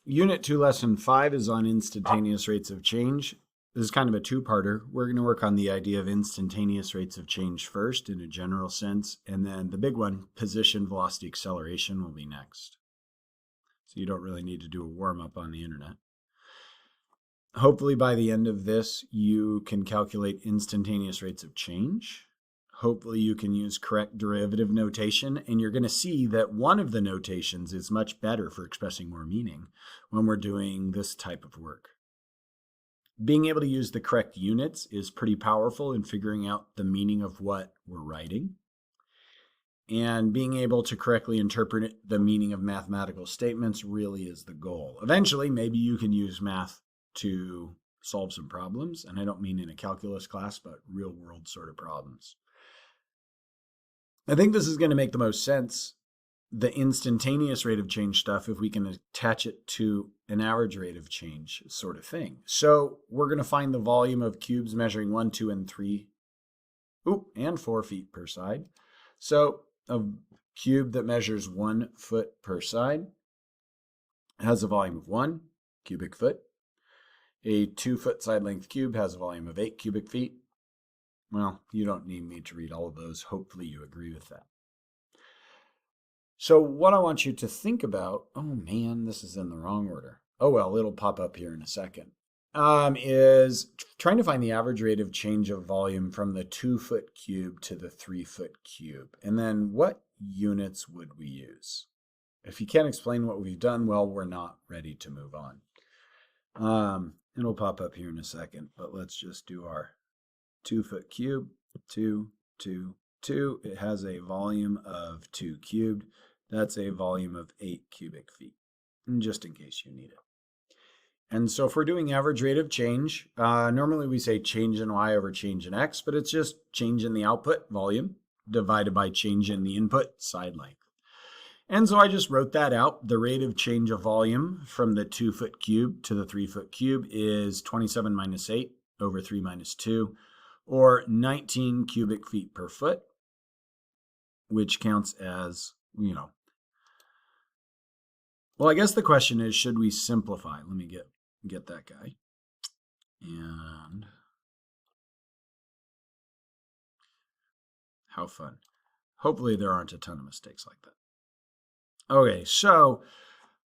Unit 2, Lesson 5 is on instantaneous rates of change. This is kind of a two-parter. We're going to work on the idea of instantaneous rates of change first in a general sense, and then the big one, position velocity acceleration, will be next. So you don't really need to do a warm-up on the internet. Hopefully by the end of this, you can calculate instantaneous rates of change. Hopefully you can use correct derivative notation, and you're going to see that one of the notations is much better for expressing more meaning when we're doing this type of work. Being able to use the correct units is pretty powerful in figuring out the meaning of what we're writing. And being able to correctly interpret the meaning of mathematical statements really is the goal. Eventually, maybe you can use math to solve some problems, and I don't mean in a calculus class, but real-world sort of problems. I think this is going to make the most sense, the instantaneous rate of change stuff, if we can attach it to an average rate of change sort of thing. So we're going to find the volume of cubes measuring 1, 2, and 3, and 4 feet per side. So a cube that measures 1 foot per side has a volume of 1 cubic foot. A 2-foot side length cube has a volume of 8 cubic feet. Well, you don't need me to read all of those. Hopefully you agree with that. So what I want you to think about, oh man, this is in the wrong order. Oh well, it'll pop up here in a second, is trying to find the average rate of change of volume from the 2-foot cube to the 3-foot cube. And then what units would we use? If you can't explain what we've done, well, we're not ready to move on. It'll pop up here in a second, but let's just do our 2-foot cube, 2, 2, 2. It has a volume of 2 cubed. That's a volume of 8 cubic feet, just in case you need it. And so if we're doing average rate of change, normally we say change in y over change in x, but it's just change in the output, volume, divided by change in the input, side length. And so I just wrote that out. The rate of change of volume from the 2-foot cube to the 3-foot cube is 27 minus 8 over 3 minus 2, or 19 cubic feet per foot, which counts as, well, I guess the question is, should we simplify? Let me get that guy. And how fun. Hopefully there aren't a ton of mistakes like that. Okay, so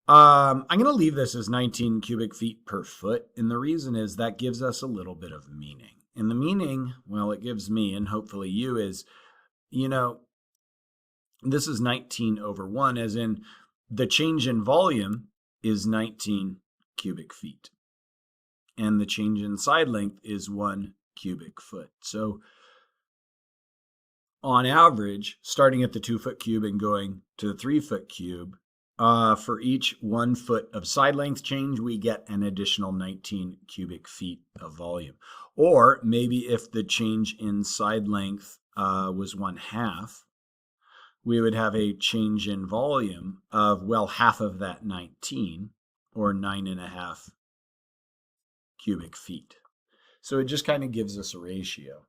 I'm going to leave this as 19 cubic feet per foot, and the reason is that gives us a little bit of meaning. And the meaning, well, it gives me, and hopefully you, is, this is 19 over 1, as in the change in volume is 19 cubic feet. And the change in side length is 1 cubic foot. So on average, starting at the 2-foot cube and going to the 3-foot cube, for each 1 foot of side length change, we get an additional 19 cubic feet of volume. Or maybe if the change in side length was 1/2, we would have a change in volume of, well, half of that 19, or 9.5 cubic feet. So it just kind of gives us a ratio.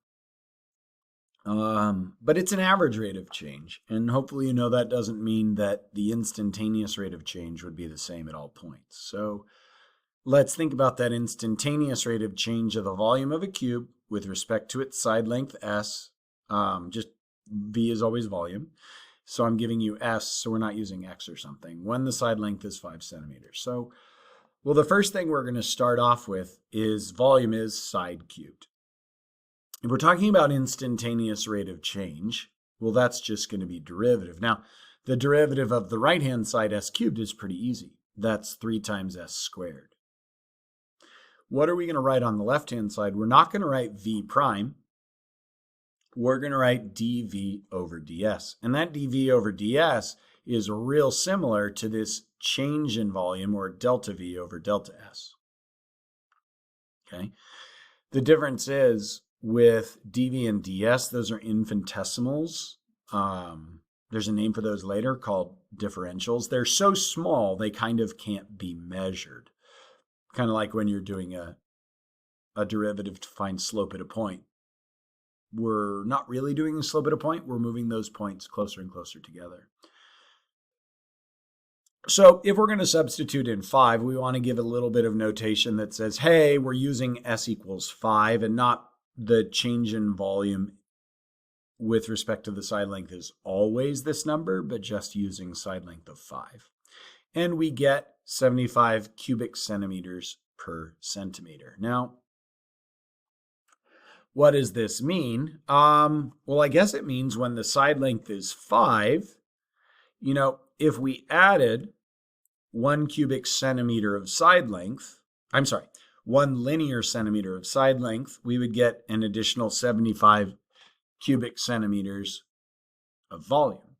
But it's an average rate of change, and hopefully you know that doesn't mean that the instantaneous rate of change would be the same at all points. So let's think about that instantaneous rate of change of the volume of a cube with respect to its side length s. Just v is always volume. So I'm giving you s, so we're not using x or something, when the side length is 5 centimeters. So, well, the first thing we're going to start off with is volume is side cubed. If we're talking about instantaneous rate of change, well, that's just going to be derivative. Now, the derivative of the right-hand side s cubed is pretty easy. That's 3 times s squared. What are we going to write on the left-hand side? We're not going to write v prime. We're going to write dv over ds. And that dv over ds is real similar to this change in volume, or delta v over delta s. Okay? The difference is, with dv and ds, those are infinitesimals. There's a name for those later called differentials. They're so small, they kind of can't be measured. Kind of like when you're doing a derivative to find slope at a point. We're not really doing a slope at a point. We're moving those points closer and closer together. So if we're going to substitute in 5, we want to give a little bit of notation that says, hey, we're using S equals 5 and not the change in volume with respect to the side length is always this number, but just using side length of 5. And we get 75 cubic centimeters per centimeter. Now, what does this mean? Well, I guess it means when the side length is 5, if we added 1 cubic centimeter of side length, 1 linear centimeter of side length, we would get an additional 75 cubic centimeters of volume.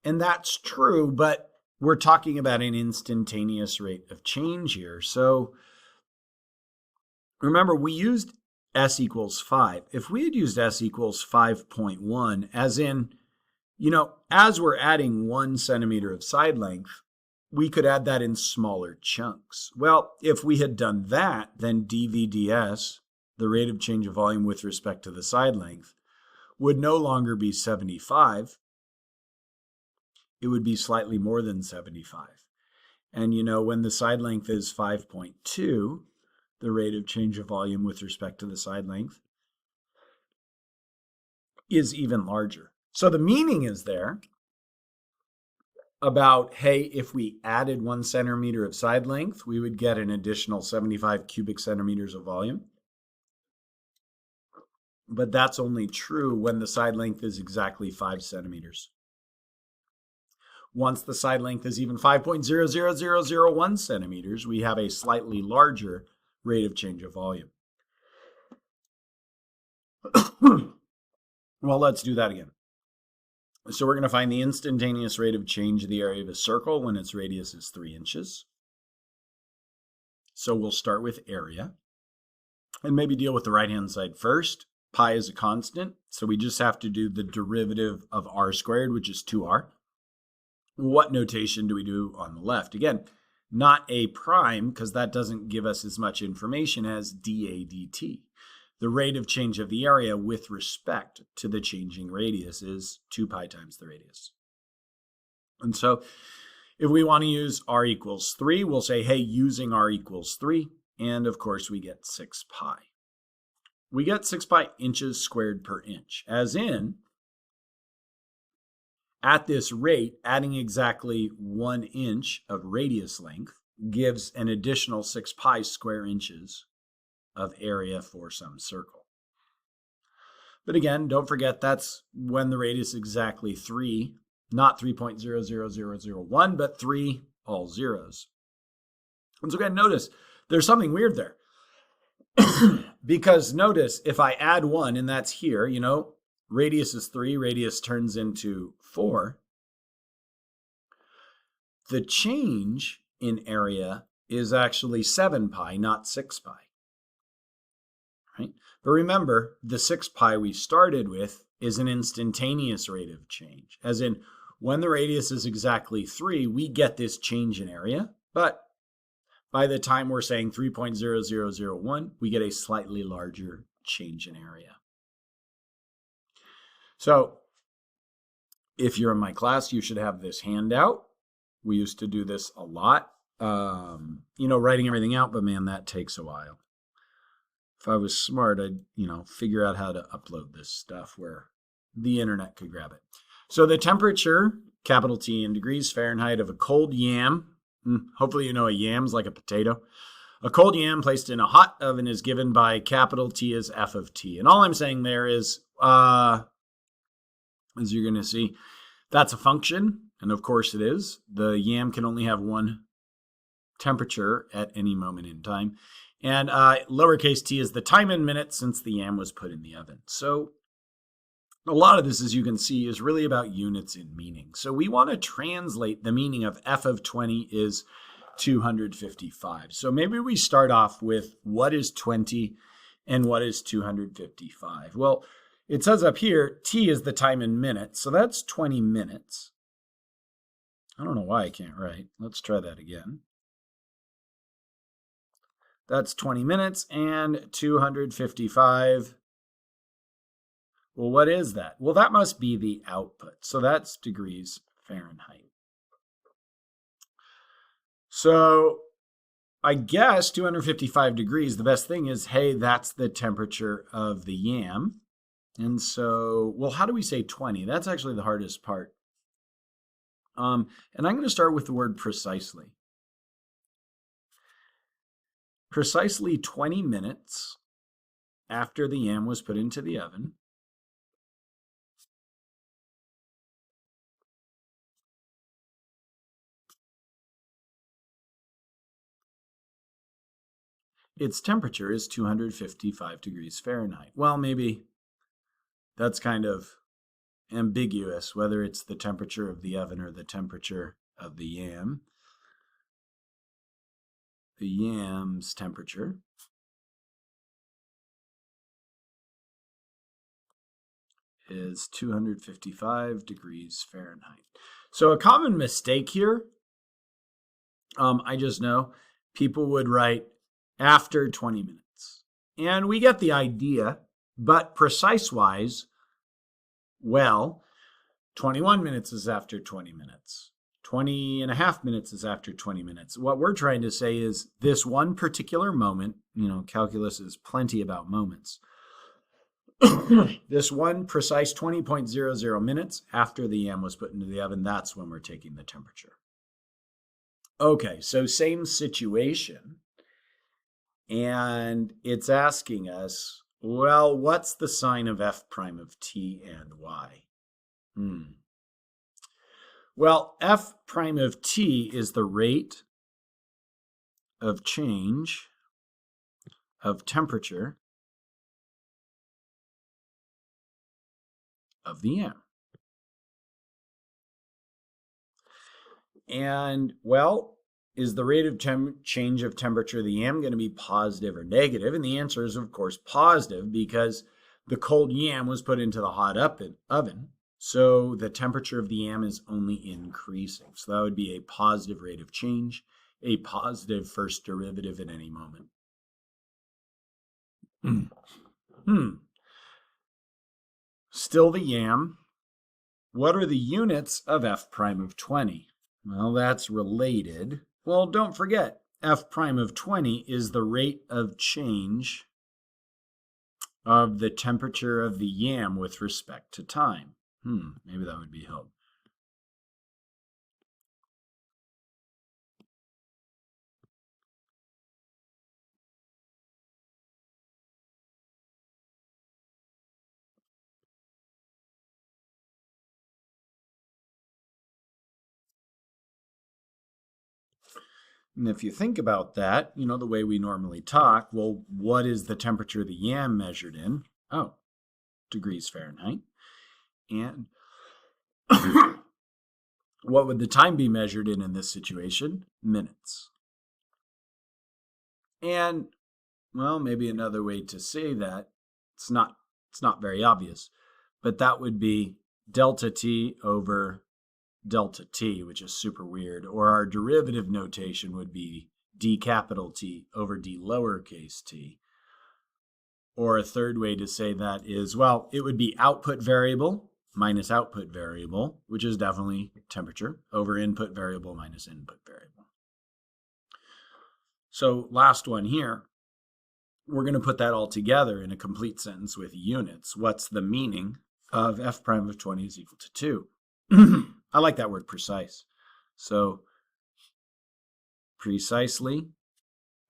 And that's true, but we're talking about an instantaneous rate of change here. So remember, we used S equals 5. If we had used S equals 5.1, as in, as we're adding 1 centimeter of side length, we could add that in smaller chunks. Well, if we had done that, then dVds, the rate of change of volume with respect to the side length, would no longer be 75. It would be slightly more than 75. And when the side length is 5.2, the rate of change of volume with respect to the side length is even larger. So the meaning is there about, hey, if we added 1 centimeter of side length, we would get an additional 75 cubic centimeters of volume. But that's only true when the side length is exactly 5 centimeters. Once the side length is even 5.00001 centimeters, we have a slightly larger rate of change of volume. Well, let's do that again. So we're going to find the instantaneous rate of change of the area of a circle when its radius is 3 inches. So we'll start with area and maybe deal with the right-hand side first. Pi is a constant, so we just have to do the derivative of r squared, which is 2r. What notation do we do on the left? Again, not a prime, because that doesn't give us as much information as dA dt. The rate of change of the area with respect to the changing radius is 2 pi times the radius. And so if we want to use r equals 3, we'll say, hey, using r equals 3, and of course we get 6 pi. We get 6 pi inches squared per inch, as in, at this rate, adding exactly 1 inch of radius length gives an additional 6 pi square inches of area for some circle. But again, don't forget that's when the radius is exactly 3, not 3.00001, but 3 all zeros. And so again, notice there's something weird there. Because notice if I add 1, and that's here, radius is 3, radius turns into 4. The change in area is actually 7 pi, not 6 pi. Right? But remember, the 6 pi we started with is an instantaneous rate of change. As in, when the radius is exactly 3, we get this change in area. But by the time we're saying 3.0001, we get a slightly larger change in area. So if you're in my class, you should have this handout. We used to do this a lot, writing everything out, but man, that takes a while. If I was smart, I'd, figure out how to upload this stuff where the internet could grab it. So the temperature, capital T in degrees Fahrenheit, of a cold yam, hopefully you know a yam's like a potato. A cold yam placed in a hot oven is given by capital T as F of T. And all I'm saying there is, as you're going to see, that's a function. And of course it is. The yam can only have one temperature at any moment in time. And lowercase t is the time in minutes since the yam was put in the oven. So a lot of this, as you can see, is really about units in meaning. So we want to translate the meaning of f of 20 is 255. So maybe we start off with what is 20 and what is 255. Well, it says up here, t is the time in minutes. So that's 20 minutes. I don't know why I can't write. Let's try that again. That's 20 minutes and 255. Well, what is that? Well, that must be the output. So that's degrees Fahrenheit. So I guess 255 degrees, the best thing is, hey, that's the temperature of the yam. And so, well, how do we say 20? That's actually the hardest part. And I'm going to start with the word precisely. Precisely 20 minutes after the yam was put into the oven, its temperature is 255 degrees Fahrenheit. Well, maybe that's kind of ambiguous, whether it's the temperature of the oven or the temperature of the yam. The yam's temperature is 255 degrees Fahrenheit. So a common mistake here, I just know, people would write after 20 minutes. And we get the idea, but precise-wise, well, 21 minutes is after 20 minutes. 20 and a half minutes is after 20 minutes. What we're trying to say is this one particular moment, calculus is plenty about moments. This one precise 20.00 minutes after the yam was put into the oven, that's when we're taking the temperature. Okay, so same situation. And it's asking us, well, what's the sign of f prime of t and y? Well, f prime of t is the rate of change of temperature of the yam. And, well, is the rate of change of temperature of the yam going to be positive or negative? And the answer is, of course, positive, because the cold yam was put into the hot oven. So the temperature of the yam is only increasing. So that would be a positive rate of change, a positive first derivative at any moment. Still the yam. What are the units of f prime of 20? Well, that's related. Well, don't forget, f prime of 20 is the rate of change of the temperature of the yam with respect to time. Maybe that would be helpful. And if you think about that, the way we normally talk, well, what is the temperature of the yam measured in? Oh, degrees Fahrenheit. And what would the time be measured in this situation? Minutes. And, well, maybe another way to say that, it's not very obvious, but that would be delta t over delta t, which is super weird. Or our derivative notation would be d capital T over d lowercase t. Or a third way to say that is, well, it would be output variable minus output variable, which is definitely temperature, over input variable minus input variable. So last one here, we're going to put that all together in a complete sentence with units. What's the meaning of f prime of 20 is equal to 2? I like that word precise. So precisely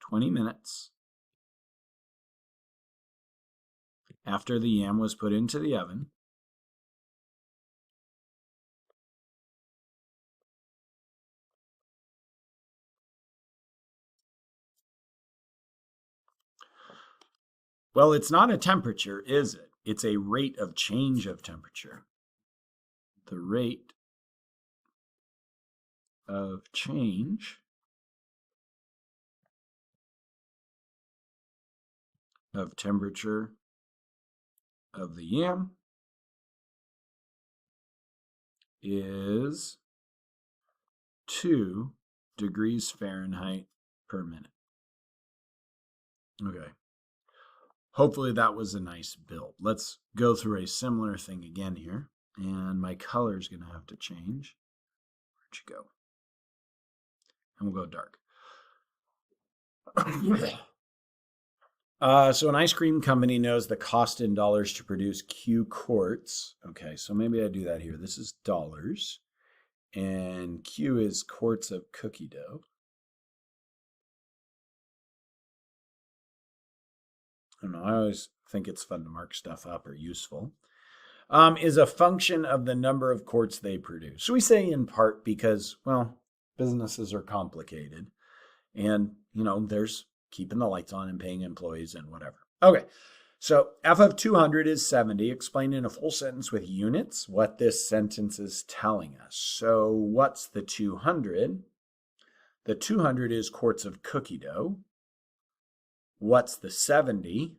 20 minutes after the yam was put into the oven, well, it's not a temperature, is it? It's a rate of change of temperature. The rate of change of temperature of the yam is 2 degrees Fahrenheit per minute. Okay. Hopefully that was a nice build. Let's go through a similar thing again here. And my color is going to have to change. Where'd you go? and we'll go dark. So an ice cream company knows the cost in dollars to produce Q quarts. Okay, so maybe I do that here. This is dollars, and Q is quarts of cookie dough. I don't know, I always think it's fun to mark stuff up or useful. Is a function of the number of quarts they produce. So we say in part because, well, businesses are complicated. And, there's keeping the lights on and paying employees and whatever. Okay, so f of 200 is 70. Explain in a full sentence with units what this sentence is telling us. So what's the 200? The 200 is quarts of cookie dough. What's the 70?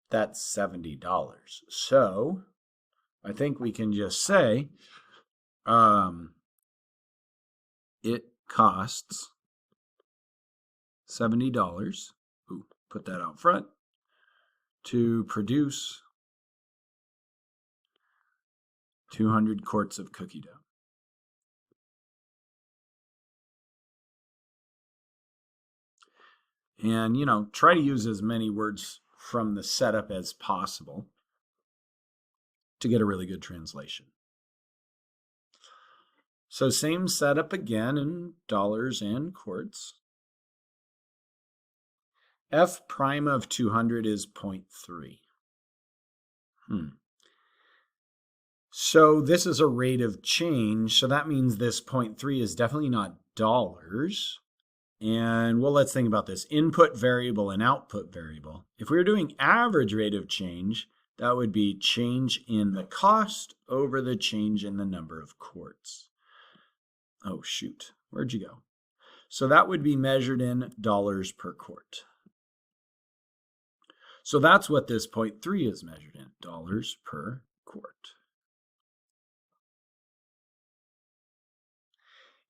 That's $70. So I think we can just say it costs $70. Ooh, put that out front. To produce 200 quarts of cookie dough. And, try to use as many words from the setup as possible to get a really good translation. So same setup again in dollars and quarts. F prime of 200 is 0.3. So this is a rate of change. So that means this 0.3 is definitely not dollars. And well, let's think about this. Input variable and output variable. If we were doing average rate of change, that would be change in the cost over the change in the number of quarts. Oh, shoot. Where'd you go? So that would be measured in dollars per quart. So that's what this 0.3 is measured in, dollars per quart.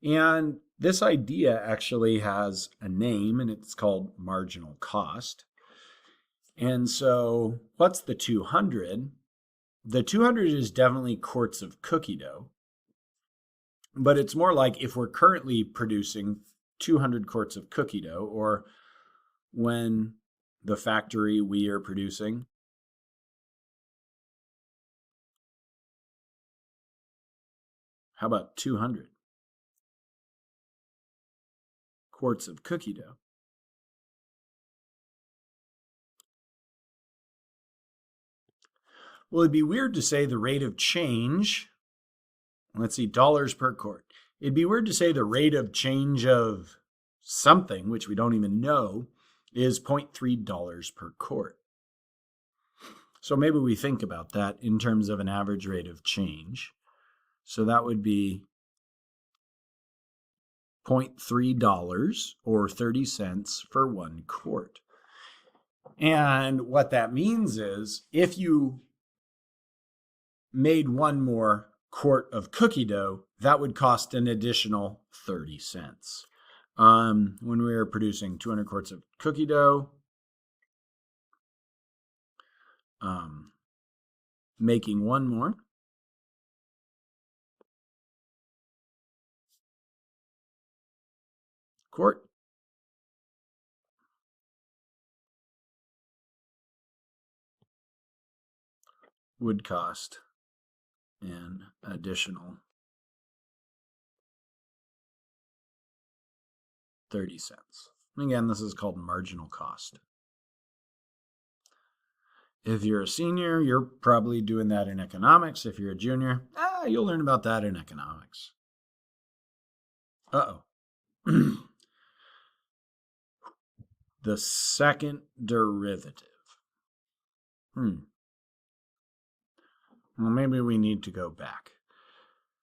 And this idea actually has a name, and it's called marginal cost. And so what's the 200? The 200 is definitely quarts of cookie dough, but it's more like if we're currently producing 200 quarts of cookie dough, or when the factory we are producing how about 200 quarts of cookie dough? Well, it'd be weird to say the rate of change, let's see, dollars per quart. It'd be weird to say the rate of change of something, which we don't even know, is $0.3 per quart. So maybe we think about that in terms of an average rate of change. So that would be $0.3 or 30 cents for 1 quart. And what that means is if you made one more quart of cookie dough, that would cost an additional 30 cents. When we were producing 200 quarts of cookie dough, making one more quart would cost an additional 30 cents. Again, this is called marginal cost. If you're a senior, you're probably doing that in economics. If you're a junior, you'll learn about that in economics. Uh-oh. The second derivative. Well, maybe we need to go back.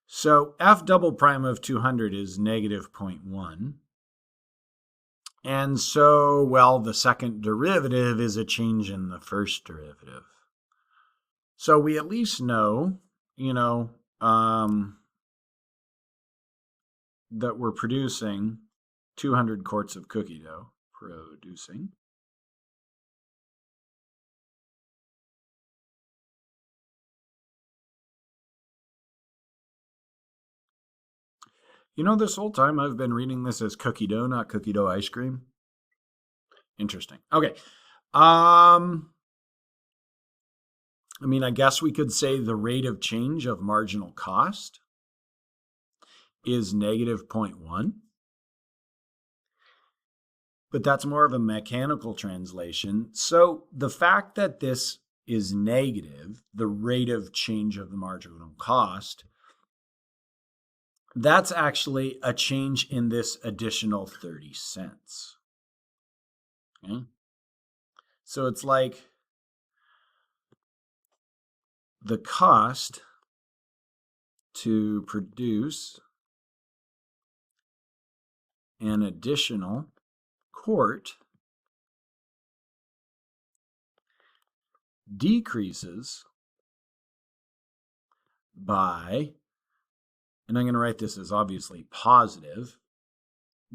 So f double prime of 200 is negative 0.1. And so, well, the second derivative is a change in the first derivative. So we at least know, that we're producing 200 quarts of cookie dough. Producing. You know, this whole time I've been reading this as cookie dough, not cookie dough ice cream. Interesting. Okay. I mean, I guess we could say the rate of change of marginal cost is negative 0.1. But that's more of a mechanical translation. So the fact that this is negative, the rate of change of the marginal cost, that's actually a change in this additional 30 cents. Okay? So it's like the cost to produce an additional quart decreases by, and I'm going to write this as obviously positive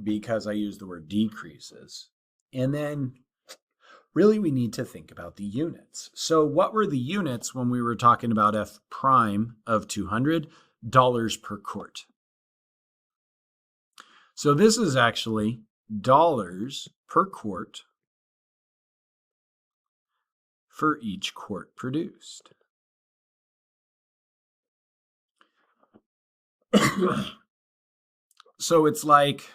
because I use the word decreases. And then really we need to think about the units. So what were the units when we were talking about F prime of 200? Dollars per quart. So this is actually dollars per quart for each quart produced. So it's like,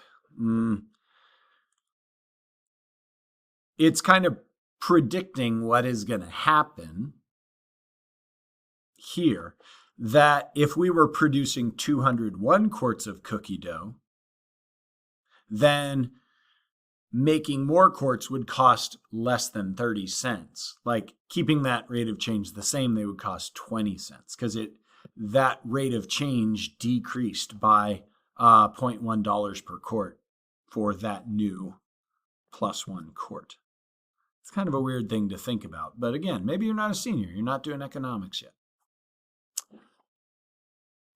it's kind of predicting what is going to happen here, that if we were producing 201 quarts of cookie dough, then making more quarts would cost less than 30 cents. Like keeping that rate of change the same, they would cost 20 cents because that rate of change decreased by $0.1 per quart for that new plus one quart. It's kind of a weird thing to think about. But again, maybe you're not a senior. You're not doing economics yet.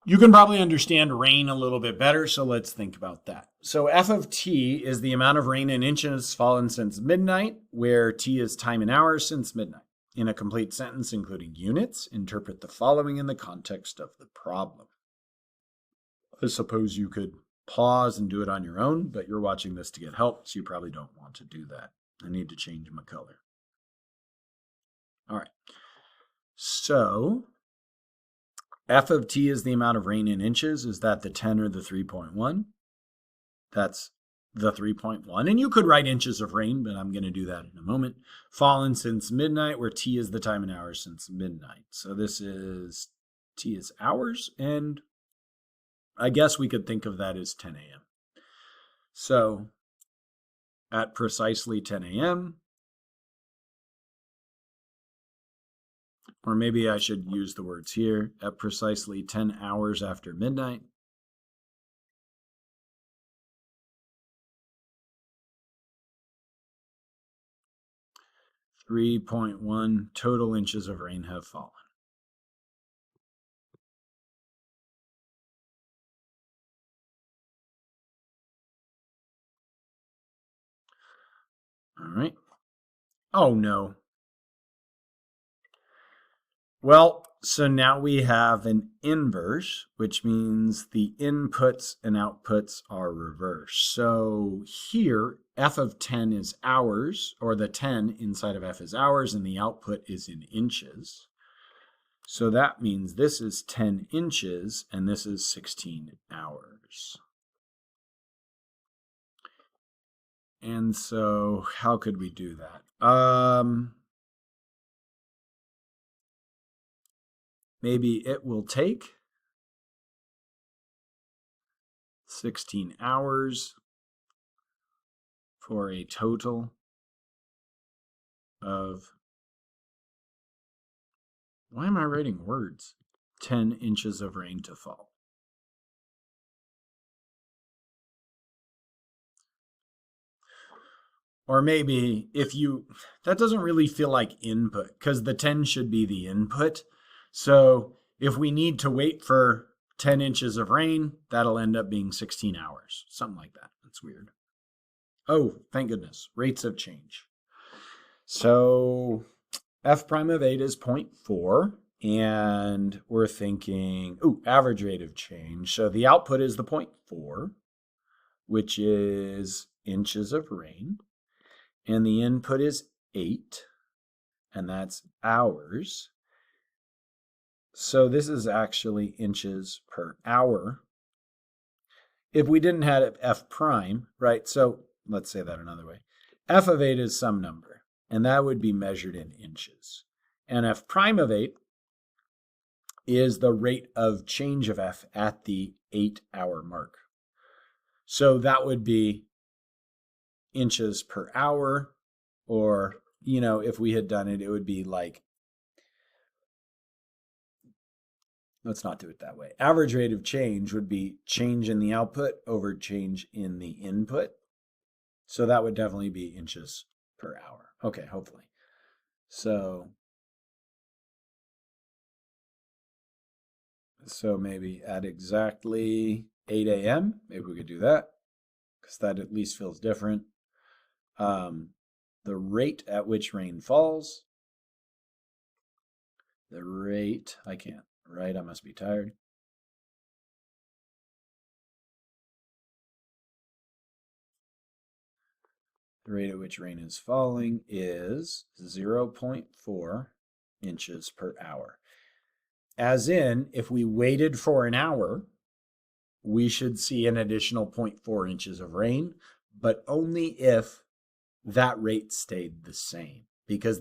You can probably understand rain a little bit better, so let's think about that. So F of t is the amount of rain in inches fallen since midnight, where t is time in hours since midnight. In a complete sentence, including units, interpret the following in the context of the problem. I suppose you could pause and do it on your own, but you're watching this to get help, so you probably don't want to do that. I need to change my color. All right. So F of t is the amount of rain in inches. Is that the 10 or the 3.1? That's the 3.1. And you could write inches of rain, but I'm going to do that in a moment. Fallen since midnight, where t is the time in hours since midnight. So this is t is hours, and I guess we could think of that as 10 a.m. So at precisely 10 a.m., or maybe I should use the words here, at precisely 10 hours after midnight, .1 total inches of rain have fallen. All right. Oh, no. Well, so now we have an inverse, which means the inputs and outputs are reversed. So here, F of 10 is hours, or the 10 inside of F is hours, and the output is in inches. So that means this is 10 inches, and this is 16 hours. And so how could we do that? Maybe it will take 16 hours for a total of, why am I writing words? 10 inches of rain to fall. Or maybe if you, that doesn't really feel like input because the 10 should be the input. So if we need to wait for 10 inches of rain, that'll end up being 16 hours, something like that. That's weird. Oh, thank goodness, rates of change. So F prime of 8 is 0.4. And we're thinking, average rate of change. So the output is the 0.4, which is inches of rain. And the input is 8, and that's hours. So this is actually inches per hour. If we didn't have f prime, right? So let's say that another way. F of 8 is some number, and that would be measured in inches. And f prime of 8 is the rate of change of f at the 8-hour mark. So that would be inches per hour, or, if we had done it, it would be like, let's not do it that way. Average rate of change would be change in the output over change in the input. So that would definitely be inches per hour. Okay, hopefully. So maybe at exactly 8 a.m., maybe we could do that, because that at least feels different. The rate at which rain falls. The rate, I can't write, I must be tired. The rate at which rain is falling is 0.4 inches per hour. As in, if we waited for an hour, we should see an additional 0.4 inches of rain, but only if that rate stayed the same, because